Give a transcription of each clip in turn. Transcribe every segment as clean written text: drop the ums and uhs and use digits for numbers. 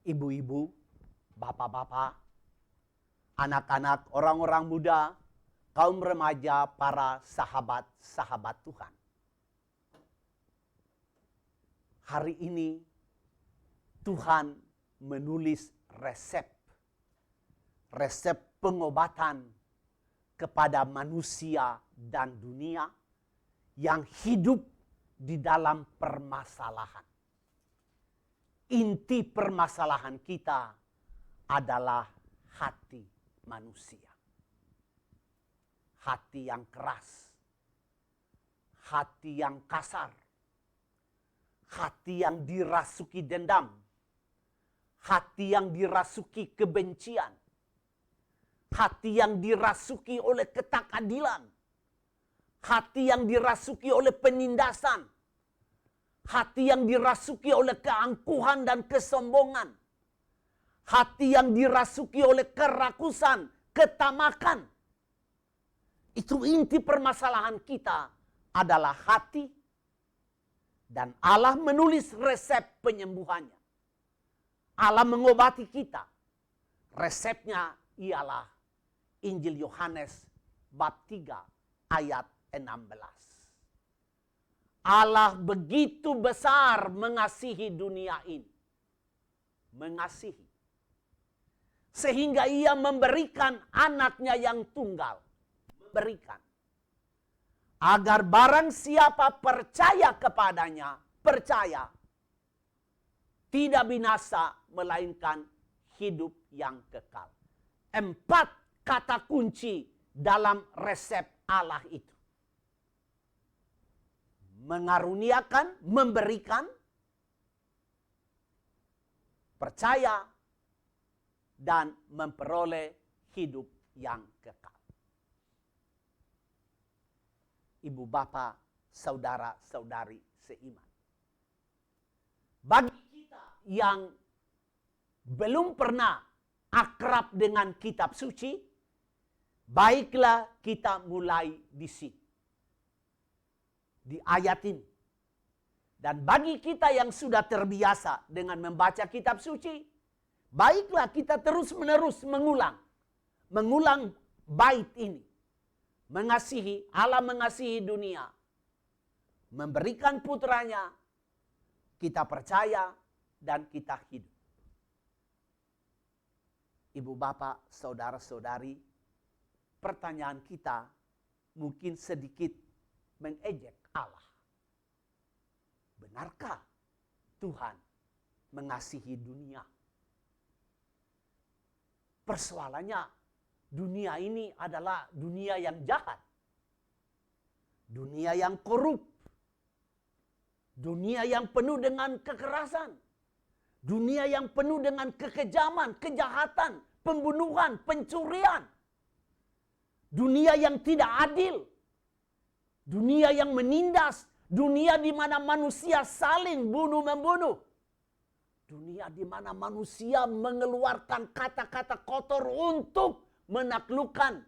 ibu-ibu, bapak-bapak, anak-anak, orang-orang muda, kaum remaja, para sahabat-sahabat Tuhan. Hari ini Tuhan menulis resep pengobatan kepada manusia dan dunia yang hidup di dalam permasalahan. Inti permasalahan kita adalah hati manusia. Hati yang keras, hati yang kasar, hati yang dirasuki dendam, hati yang dirasuki kebencian, hati yang dirasuki oleh ketakadilan, hati yang dirasuki oleh penindasan, hati yang dirasuki oleh keangkuhan dan kesombongan, hati yang dirasuki oleh kerakusan, ketamakan. Itu inti permasalahan kita adalah hati, dan Allah menulis resep penyembuhannya. Allah mengobati kita. Resepnya ialah Injil Yohanes bab 3 ayat 16. Allah begitu besar mengasihi dunia ini. Mengasihi. Sehingga ia memberikan anaknya yang tunggal. Memberikan. Agar barang siapa percaya kepadanya, percaya. Tidak binasa, melainkan hidup yang kekal. 4 kata kunci dalam resep Allah itu. Mengaruniakan, memberikan, percaya, dan memperoleh hidup yang kekal. Ibu bapa, saudara-saudari seiman. Bagi kita yang belum pernah akrab dengan kitab suci, baiklah kita mulai di sini. Di ayat ini. Dan bagi kita yang sudah terbiasa dengan membaca kitab suci, baiklah kita terus-menerus mengulang bait ini. Mengasihi, Allah mengasihi dunia. Memberikan putranya, kita percaya dan kita hidup. Ibu bapak, saudara-saudari, pertanyaan kita mungkin sedikit mengejek Allah. Benarkah Tuhan mengasihi dunia? Persoalannya, dunia ini adalah dunia yang jahat. Dunia yang korup. Dunia yang penuh dengan kekerasan. Dunia yang penuh dengan kekejaman, kejahatan, pembunuhan, pencurian. Dunia yang tidak adil. Dunia yang menindas. Dunia di mana manusia saling bunuh-membunuh. Dunia di mana manusia mengeluarkan kata-kata kotor untuk menaklukkan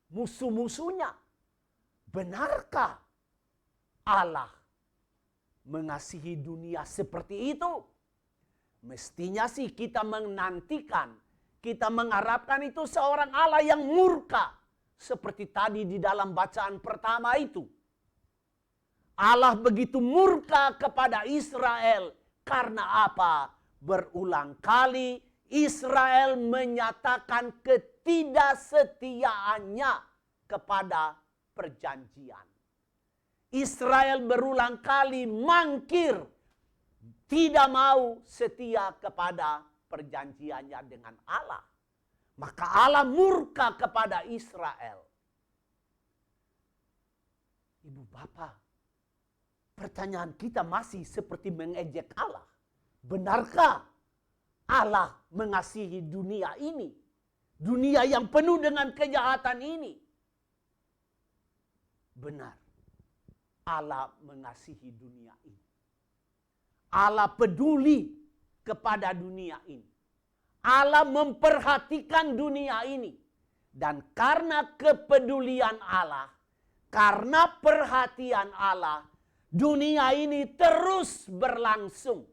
musuh-musuhnya. Benarkah Allah mengasihi dunia seperti itu? Mestinya sih kita menantikan, kita mengharapkan itu seorang Allah yang murka. Seperti tadi di dalam bacaan pertama itu. Allah begitu murka kepada Israel. Karena apa? Berulang kali Israel menyatakan ketidaksetiaannya kepada perjanjian. Israel berulang kali mangkir, tidak mau setia kepada perjanjiannya dengan Allah. Maka Allah murka kepada Israel. Ibu bapak, pertanyaan kita masih seperti mengejek Allah. Benarkah Allah mengasihi dunia ini? Dunia yang penuh dengan kejahatan ini. Benar. Allah mengasihi dunia ini. Allah peduli kepada dunia ini. Allah memperhatikan dunia ini. Dan karena kepedulian Allah, karena perhatian Allah, dunia ini terus berlangsung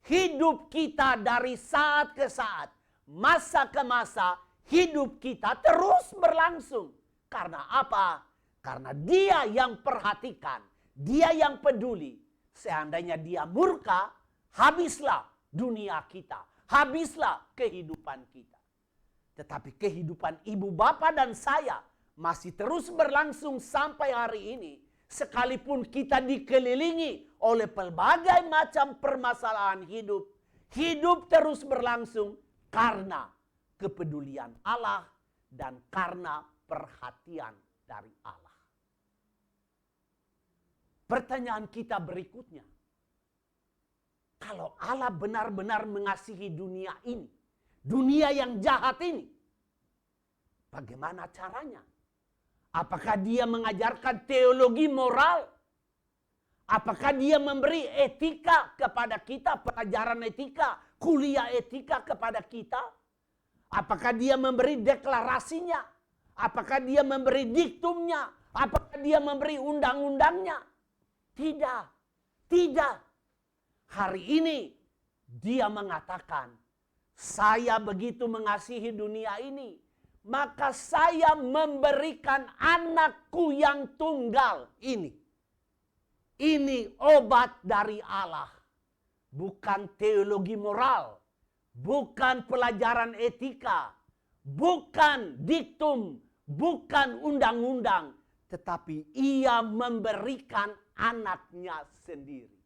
hidup kita dari saat ke saat, masa ke masa, hidup kita terus berlangsung. Karena apa? Karena Dia yang perhatikan, Dia yang peduli. Seandainya Dia murka, habislah dunia kita, habislah kehidupan kita. Tetapi kehidupan ibu bapa dan saya masih terus berlangsung sampai hari ini. Sekalipun kita dikelilingi oleh pelbagai macam permasalahan hidup, hidup terus berlangsung karena kepedulian Allah dan karena perhatian dari Allah. Pertanyaan kita berikutnya, kalau Allah benar-benar mengasihi dunia ini, dunia yang jahat ini, bagaimana caranya? Apakah Dia mengajarkan teologi moral? Apakah Dia memberi etika kepada kita, pelajaran etika, kuliah etika kepada kita? Apakah Dia memberi deklarasinya? Apakah Dia memberi diktumnya? Apakah Dia memberi undang-undangnya? Tidak. Tidak. Hari ini Dia mengatakan, saya begitu mengasihi dunia ini, maka saya memberikan anakku yang tunggal ini. Ini obat dari Allah. Bukan teologi moral. Bukan pelajaran etika. Bukan diktum. Bukan undang-undang. Tetapi Ia memberikan anaknya sendiri.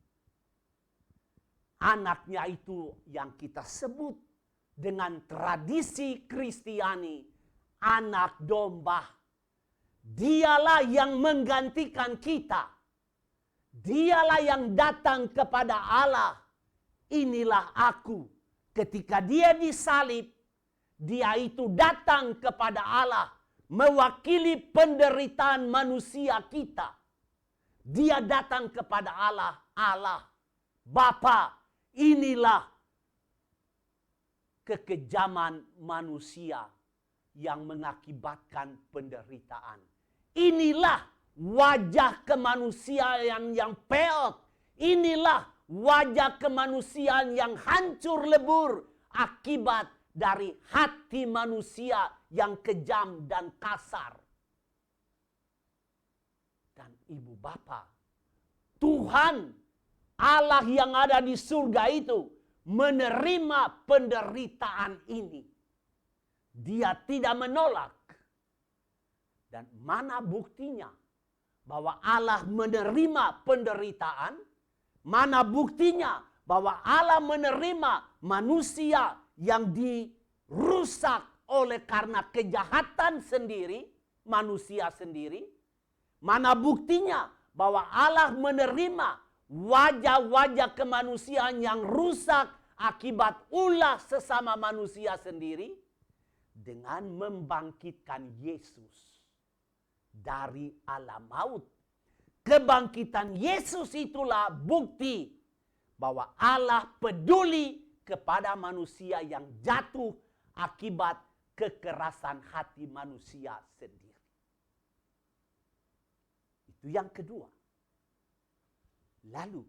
Anaknya itu yang kita sebut dengan tradisi Kristiani, anak domba. Dialah yang menggantikan kita. Dialah yang datang kepada Allah. Inilah aku. Ketika Dia disalib, Dia itu datang kepada Allah, mewakili penderitaan manusia kita. Dia datang kepada Allah. Allah, Bapa, inilah kekejaman manusia yang mengakibatkan penderitaan. Inilah wajah kemanusiaan yang peot. Inilah wajah kemanusiaan yang hancur lebur akibat dari hati manusia yang kejam dan kasar. Dan ibu bapa, Tuhan Allah yang ada di surga itu menerima penderitaan ini. Dia tidak menolak. Dan mana buktinya bahwa Allah menerima penderitaan? Mana buktinya bahwa Allah menerima manusia yang dirusak oleh karena kejahatan sendiri, manusia sendiri? Mana buktinya bahwa Allah menerima wajah-wajah kemanusiaan yang rusak akibat ulah sesama manusia sendiri? Dengan membangkitkan Yesus dari alam maut. Kebangkitan Yesus itulah bukti bahwa Allah peduli kepada manusia yang jatuh akibat kekerasan hati manusia sendiri. Itu yang kedua. Lalu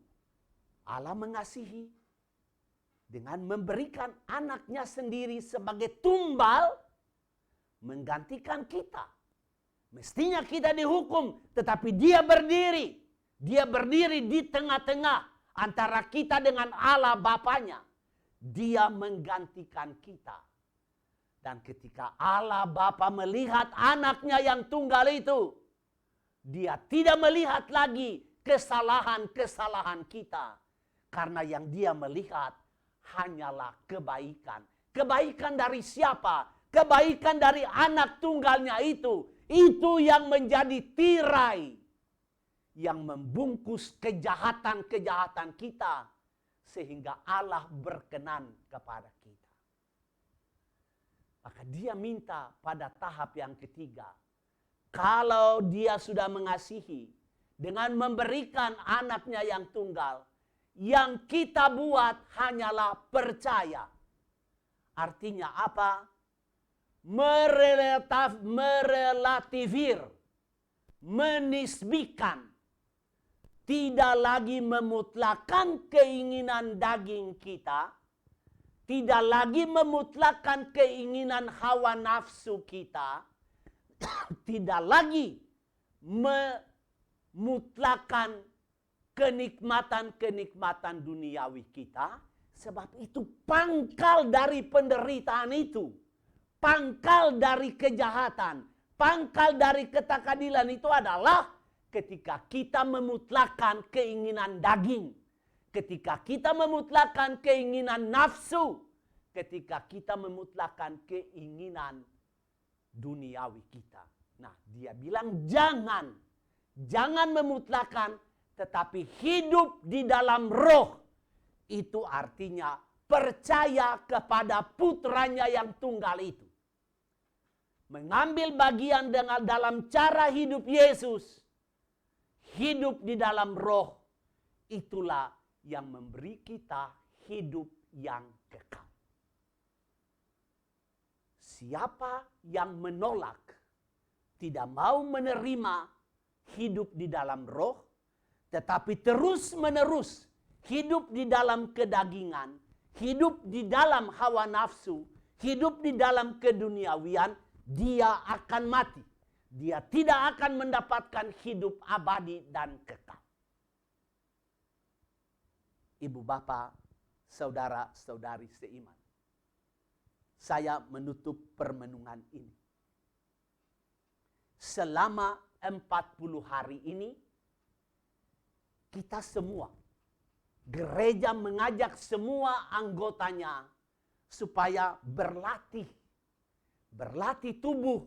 Allah mengasihi dengan memberikan anaknya sendiri sebagai tumbal menggantikan kita. Mestinya kita dihukum, tetapi Dia berdiri. Dia berdiri di tengah-tengah antara kita dengan Allah Bapanya. Dia menggantikan kita. Dan ketika Allah Bapa melihat anaknya yang tunggal itu, Dia tidak melihat lagi kesalahan-kesalahan kita. Karena yang Dia melihat hanyalah kebaikan. Kebaikan dari siapa? Kebaikan dari anak tunggalnya itu. Itu yang menjadi tirai. Yang membungkus kejahatan-kejahatan kita. Sehingga Allah berkenan kepada kita. Maka Dia minta pada tahap yang ketiga. Kalau Dia sudah mengasihi. Dengan memberikan anaknya yang tunggal. Yang kita buat hanyalah percaya. Artinya apa? Merelativir. Menisbikan. tidak lagi memutlakkan keinginan daging kita, tidak lagi memutlakkan keinginan hawa nafsu kita, tidak lagi memutlakkan kenikmatan-kenikmatan duniawi kita. Sebab itu pangkal dari penderitaan itu, pangkal dari kejahatan, pangkal dari ketakadilan itu adalah ketika kita memutlakkan keinginan daging, ketika kita memutlakkan keinginan nafsu, ketika kita memutlakkan keinginan duniawi kita. Nah, dia bilang jangan memutlakkan, tetapi hidup di dalam roh. Itu artinya percaya kepada putranya yang tunggal itu. Mengambil bagian dengan dalam cara hidup Yesus. Hidup di dalam roh. Itulah yang memberi kita hidup yang kekal. Siapa yang menolak, tidak mau menerima hidup di dalam roh, tetapi terus-menerus hidup di dalam kedagingan, hidup di dalam hawa nafsu, hidup di dalam keduniawian, dia akan mati. Dia tidak akan mendapatkan hidup abadi dan kekal. Ibu bapak, saudara-saudari seiman. Saya menutup permenungan ini. Selama 40 hari ini, kita semua, gereja mengajak semua anggotanya supaya berlatih tubuh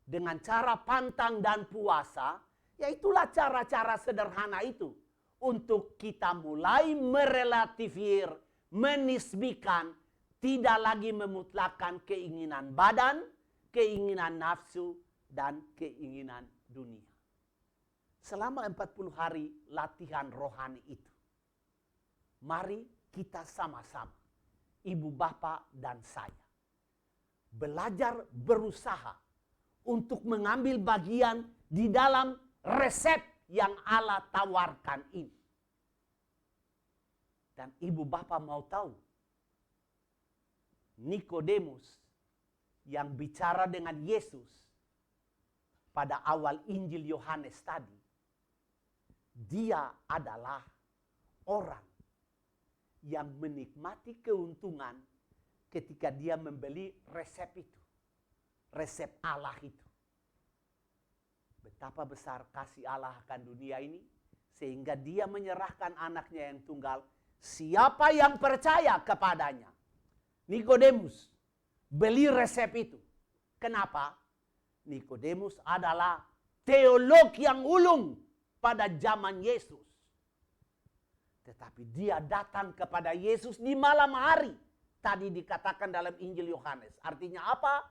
dengan cara pantang dan puasa. Yaitulah cara-cara sederhana itu untuk kita mulai merelativir, menisbikan, tidak lagi memutlakkan keinginan badan, keinginan nafsu, dan keinginan dunia. Selama 40 hari latihan rohani itu, mari kita sama-sama, ibu bapak dan saya, belajar berusaha untuk mengambil bagian di dalam resep yang Allah tawarkan ini. Dan ibu bapak mau tahu, Nikodemus yang bicara dengan Yesus pada awal Injil Yohanes tadi, dia adalah orang yang menikmati keuntungan ketika dia membeli resep itu. Resep Allah itu. Betapa besar kasih Allah akan dunia ini, sehingga dia menyerahkan anaknya yang tunggal. Siapa yang percaya kepadanya? Nikodemus beli resep itu. Kenapa? Nikodemus adalah teolog yang ulung pada zaman Yesus. Tetapi dia datang kepada Yesus di malam hari. Tadi dikatakan dalam Injil Yohanes. Artinya apa?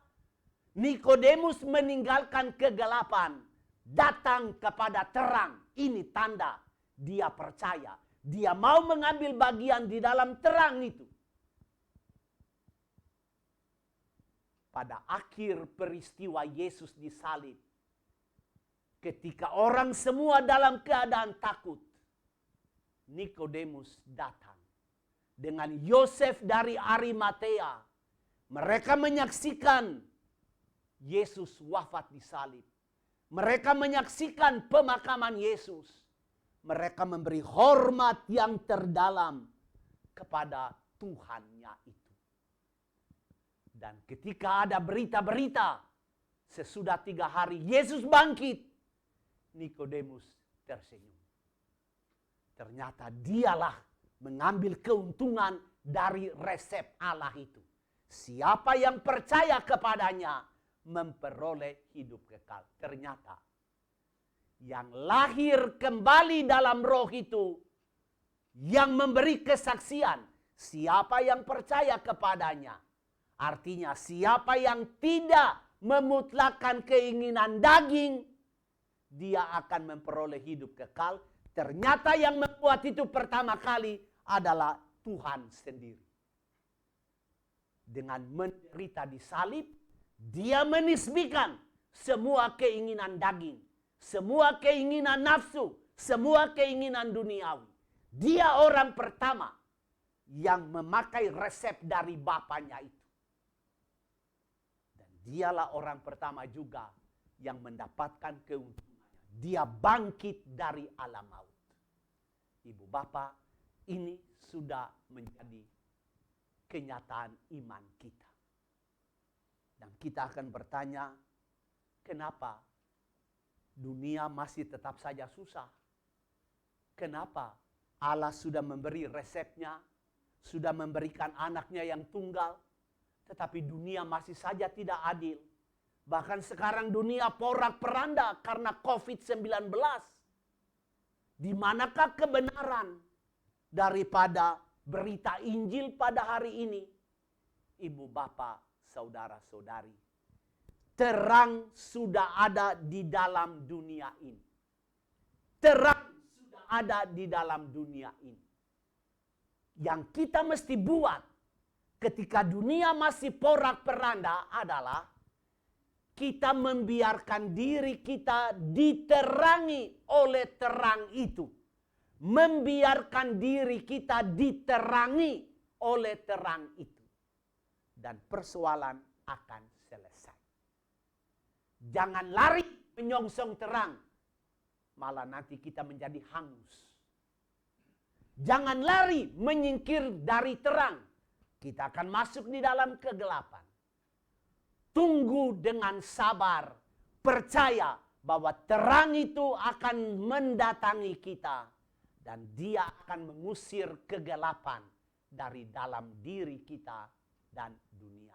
Nikodemus meninggalkan kegelapan, datang kepada terang. Ini tanda dia percaya. Dia mau mengambil bagian di dalam terang itu. Pada akhir peristiwa Yesus disalib, ketika orang semua dalam keadaan takut, Nikodemus datang dengan Yosef dari Arimatea. Mereka menyaksikan Yesus wafat disalib. Mereka menyaksikan pemakaman Yesus. Mereka memberi hormat yang terdalam kepada Tuhannya itu. Dan ketika ada berita-berita, sesudah 3 hari Yesus bangkit, Nikodemus tersenyum. Ternyata dialah mengambil keuntungan dari resep Allah itu. Siapa yang percaya kepadanya memperoleh hidup kekal. Ternyata yang lahir kembali dalam roh itu, yang memberi kesaksian, siapa yang percaya kepadanya. Artinya siapa yang tidak memutlakkan keinginan daging, dia akan memperoleh hidup kekal. Ternyata yang membuat itu pertama kali adalah Tuhan sendiri. Dengan menderita di salib, dia menisbikan semua keinginan daging, semua keinginan nafsu, semua keinginan duniawi. Dia orang pertama yang memakai resep dari bapaknya itu. Dan dialah orang pertama juga yang mendapatkan keuntungannya. Dia bangkit dari alam maut. Ibu bapak, ini sudah menjadi kenyataan iman kita. Dan kita akan bertanya, kenapa dunia masih tetap saja susah? Kenapa Allah sudah memberi resepnya, sudah memberikan anaknya yang tunggal, tetapi dunia masih saja tidak adil? Bahkan sekarang dunia porak-peranda karena COVID-19. Di manakah kebenaran daripada berita Injil pada hari ini? Ibu bapak, saudara-saudari, terang sudah ada di dalam dunia ini. Terang sudah ada di dalam dunia ini. Yang kita mesti buat ketika dunia masih porak-peranda adalah kita membiarkan diri kita diterangi oleh terang itu. Membiarkan diri kita diterangi oleh terang itu. Dan persoalan akan selesai. Jangan lari menyongsong terang. Malah nanti kita menjadi hangus. Jangan lari menyingkir dari terang. Kita akan masuk di dalam kegelapan. Tunggu dengan sabar. Percaya bahwa terang itu akan mendatangi kita. Dan dia akan mengusir kegelapan dari dalam diri kita dan dunia.